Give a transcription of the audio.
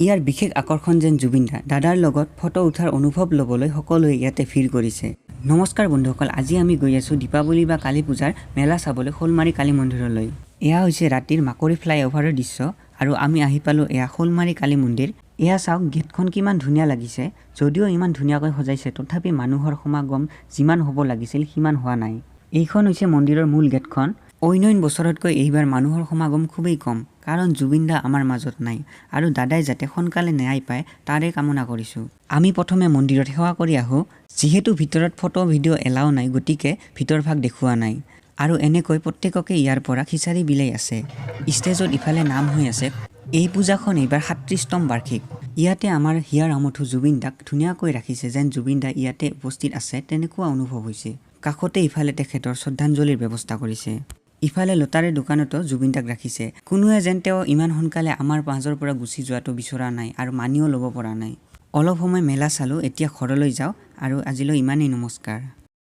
ইয়াৰ বিশেষ আকৰ্ষণ যেন জুবিন দা দাদাৰ লগত ফটো উঠাৰ অনুভৱ ল'বলৈ সকলোৱে ইয়াতে ভিৰ কৰিছে। নমস্কাৰ বন্ধুসকল, আজি আমি গৈ আছোঁ দীপাৱলী বা কালী পূজাৰ মেলা চাবলৈ শ'লমাৰী কালী মন্দিৰলৈ। এয়া হৈছে ৰাতিৰ মাকৰি ফ্লাইঅভাৰৰ দৃশ্য আৰু আমি আহি পালোঁ এয়া শ'লমাৰী কালী মন্দিৰ। এয়া চাওক গেটখন কিমান ধুনীয়া লাগিছে। যদিও ইমান ধুনীয়াকৈ সজাইছে তথাপি মানুহৰ সমাগম যিমান হ'ব লাগিছিল সিমান হোৱা নাই। এইখন হৈছে মন্দিৰৰ মূল গেটখন। অন্য বছৰতকৈ এইবাৰ মানুহৰ সমাগম খুবেই কম, কাৰণ জুবিন দা আমাৰ মাজত নাই আৰু দাদাই যাতে সোনকালে ন্যায় পায় তাৰে কামনা কৰিছোঁ। আমি প্ৰথমে মন্দিৰত সেৱা কৰি আহোঁ। যিহেতু ভিতৰত ফটো ভিডিঅ' এলাও নাই গতিকে ভিতৰভাগ দেখুওৱা নাই। আৰু এনেকৈ প্ৰত্যেককে ইয়াৰ পৰা খিচাৰি বিলাই আছে। ষ্টেজত ইফালে নাম হৈ আছে। এই পূজাখন এইবাৰ ৩৭তম বাৰ্ষিক। ইয়াতে আমাৰ হিয়াৰ আমঠু জুবিন দাক ধুনীয়াকৈ ৰাখিছে, যেন জুবিন দা ইয়াতে উপস্থিত আছে তেনেকুৱা অনুভৱ হৈছে। কাষতে ইফালে তেখেতৰ শ্ৰদ্ধাঞ্জলিৰ ব্যৱস্থা কৰিছে। ইফালে লটাৰী দোকানতো জুবিন দাক ৰাখিছে। কোনোৱে যেন তেওঁ ইমান সোনকালে আমাৰ মাজৰ পৰা গুচি যোৱাটো বিচৰা নাই আৰু মানিও ল'ব পৰা নাই। অলপ সময় মেলা চালোঁ, এতিয়া ঘৰলৈ যাওঁ আৰু আজিলৈ ইমানেই। নমস্কাৰ।